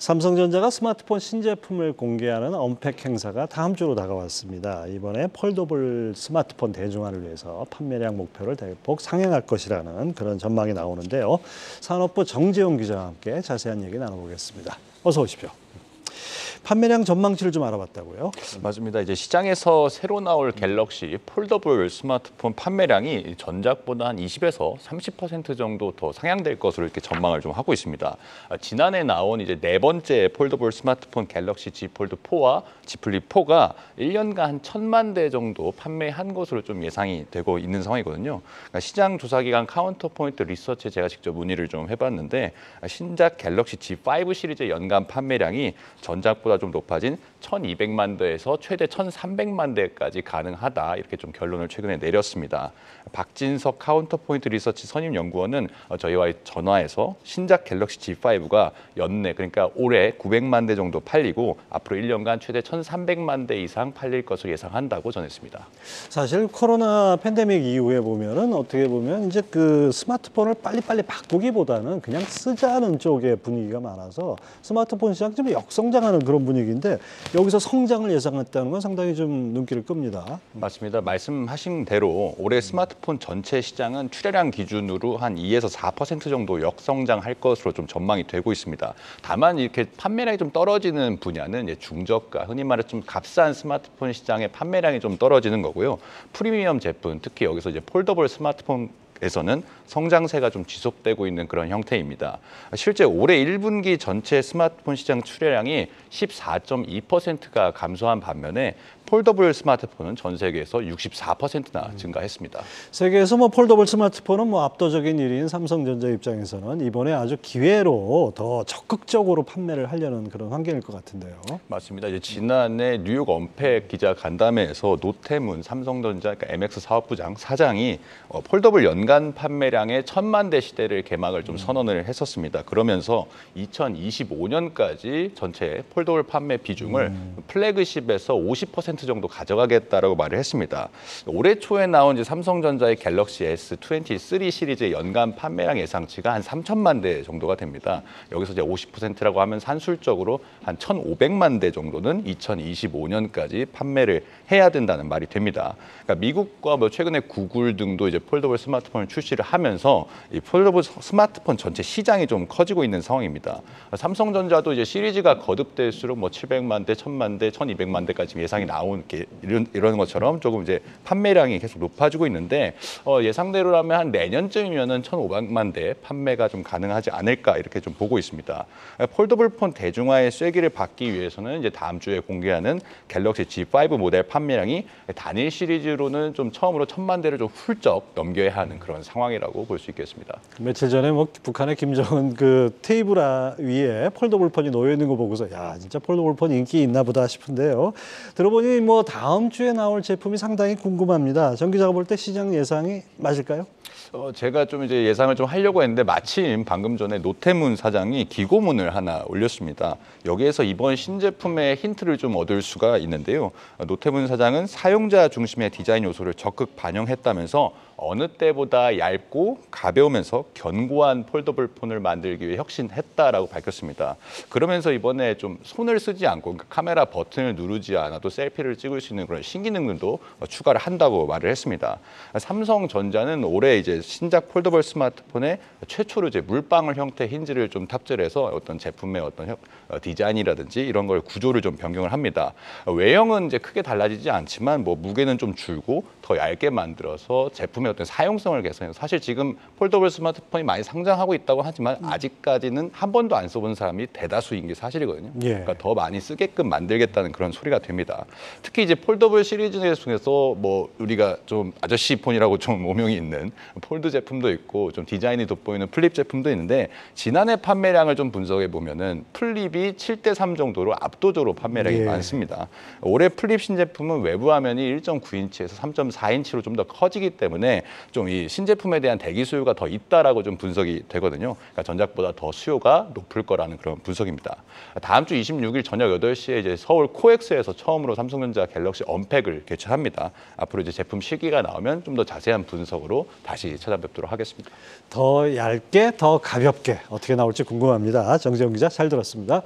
삼성전자가 스마트폰 신제품을 공개하는 언팩 행사가 다음 주로 다가왔습니다. 이번에 폴더블 스마트폰 대중화를 위해서 판매량 목표를 대폭 상향할 것이라는 그런 전망이 나오는데요. 산업부 정재용 기자와 함께 자세한 얘기 나눠보겠습니다. 어서 오십시오. 판매량 전망치를 좀 알아봤다고요? 맞습니다. 이제 시장에서 새로 나올 갤럭시 폴더블 스마트폰 판매량이 전작보다 한 20에서 30% 정도 더 상향될 것으로 이렇게 전망을 좀 하고 있습니다. 지난해 나온 이제 네 번째 폴더블 스마트폰 갤럭시 Z 폴드 4와 Z 플립 4가 1년간 한 1,000만 대 정도 판매한 것으로 좀 예상이 되고 있는 상황이거든요. 그러니까 시장 조사기관 카운터포인트 리서치에 제가 직접 문의를 좀 해봤는데 신작 갤럭시 Z5 시리즈 연간 판매량이 전작보다 좀 높아진 1,200만 대에서 최대 1,300만 대까지 가능하다 이렇게 좀 결론을 최근에 내렸습니다. 박진석 카운터포인트 리서치 선임 연구원은 저희와 전화해서 신작 갤럭시 Z5가 연내 그러니까 올해 900만 대 정도 팔리고 앞으로 1년간 최대 1,300만 대 이상 팔릴 것으로 예상한다고 전했습니다. 사실 코로나 팬데믹 이후에 보면은 어떻게 보면 이제 그 스마트폰을 빨리빨리 바꾸기보다는 그냥 쓰자는 쪽의 분위기가 많아서 스마트폰 시장 좀 역성장하는 그런 분위기인데 여기서 성장을 예상했다는 건 상당히 좀 눈길을 끕니다. 맞습니다. 말씀하신 대로 올해 스마트폰 전체 시장은 출하량 기준으로 한 2에서 4% 정도 역성장할 것으로 좀 전망이 되고 있습니다. 다만 이렇게 판매량이 좀 떨어지는 분야는 이제 중저가, 흔히 말해 좀 값싼 스마트폰 시장의 판매량이 좀 떨어지는 거고요. 프리미엄 제품, 특히 여기서 이제 폴더블 스마트폰 에서는 성장세가 좀 지속되고 있는 그런 형태입니다. 실제 올해 1분기 전체 스마트폰 시장 출하량이 14.2%가 감소한 반면에 폴더블 스마트폰은 전 세계에서 64%나 증가했습니다. 세계에서 폴더블 스마트폰은 압도적인 1위인 삼성전자 입장에서는 이번에 아주 기회로 더 적극적으로 판매를 하려는 그런 환경일 것 같은데요. 맞습니다. 이제 지난해 뉴욕 언팩 기자 간담회에서 노태문 삼성전자 그러니까 MX 사업부장 사장이 폴더블 연간 판매량의 1,000만 대 시대를 개막을 좀 선언을 했었습니다. 그러면서 2025년까지 전체 폴더블 판매 비중을 플래그십에서 50% 정도 가져가겠다라고 말을 했습니다. 올해 초에 나온 이제 삼성전자의 갤럭시 S23 시리즈의 연간 판매량 예상치가 한 3,000만 대 정도가 됩니다. 여기서 이제 50%라고 하면 산술적으로 한 1,500만 대 정도는 2025년까지 판매를 해야 된다는 말이 됩니다. 그러니까 미국과 최근에 구글 등도 이제 폴더블 스마트폰을 출시를 하면서 이 폴더블 스마트폰 전체 시장이 좀 커지고 있는 상황입니다. 삼성전자도 이제 시리즈가 거듭될수록 700만 대, 1,000만 대, 1,200만 대까지 예상이 나온 이런 것처럼 조금 이제 판매량이 계속 높아지고 있는데 예상대로라면 한 내년쯤이면은 1,500만 대 판매가 좀 가능하지 않을까 이렇게 좀 보고 있습니다. 폴더블 폰 대중화의 쐐기를 받기 위해서는 이제 다음 주에 공개하는 갤럭시 Z5 모델 판매량이 단일 시리즈로는 좀 처음으로 1,000만 대를 좀 훌쩍 넘겨야 하는 그런 상황이라고 볼 수 있겠습니다. 며칠 전에 북한의 김정은 그 테이블 위에 폴더블 폰이 놓여 있는 거 보고서 야 진짜 폴더블 폰 인기 있나 보다 싶은데요. 들어보니 다음 주에 나올 제품이 상당히 궁금합니다. 정 기자가 볼 때 시장 예상이 맞을까요? 제가 좀 이제 예상을 좀 하려고 했는데 마침 방금 전에 노태문 사장이 기고문을 하나 올렸습니다. 여기에서 이번 신제품의 힌트를 좀 얻을 수가 있는데요. 노태문 사장은 사용자 중심의 디자인 요소를 적극 반영했다면서 어느 때보다 얇고 가벼우면서 견고한 폴더블 폰을 만들기 위해 혁신했다라고 밝혔습니다. 그러면서 이번에 좀 손을 쓰지 않고 그러니까 카메라 버튼을 누르지 않아도 셀피를 찍을 수 있는 그런 신기능들도 추가를 한다고 말을 했습니다. 삼성전자는 올해 이제 신작 폴더블 스마트폰에 최초로 이제 물방울 형태 힌지를 좀 탑재를 해서 어떤 제품의 어떤 디자인이라든지 이런 걸 구조를 좀 변경을 합니다. 외형은 이제 크게 달라지지 않지만 무게는 좀 줄고 더 얇게 만들어서 제품의 어떤 사용성을 개선해서 사실 지금 폴더블 스마트폰이 많이 상장하고 있다고 하지만 아직까지는 한 번도 안 써본 사람이 대다수인 게 사실이거든요. 그러니까 더 많이 쓰게끔 만들겠다는 그런 소리가 됩니다. 특히 이제 폴더블 시리즈 중에서 우리가 좀 아저씨 폰이라고 좀 오명이 있는 폴드 제품도 있고 좀 디자인이 돋보이는 플립 제품도 있는데 지난해 판매량을 좀 분석해 보면은 플립이 7대3 정도로 압도적으로 판매량이 많습니다. 올해 플립 신제품은 외부 화면이 1.9인치에서 3.4인치로 좀 더 커지기 때문에 좀 이 신제품에 대한 대기 수요가 더 있다라고 좀 분석이 되거든요. 그러니까 전작보다 더 수요가 높을 거라는 그런 분석입니다. 다음 주 26일 저녁 8시에 이제 서울 코엑스에서 처음으로 삼성전자 갤럭시 언팩을 개최합니다. 앞으로 이제 제품 시기가 나오면 좀 더 자세한 분석으로 다시 찾아뵙도록 하겠습니다. 더 얇게, 더 가볍게 어떻게 나올지 궁금합니다. 정재용 기자 잘 들었습니다.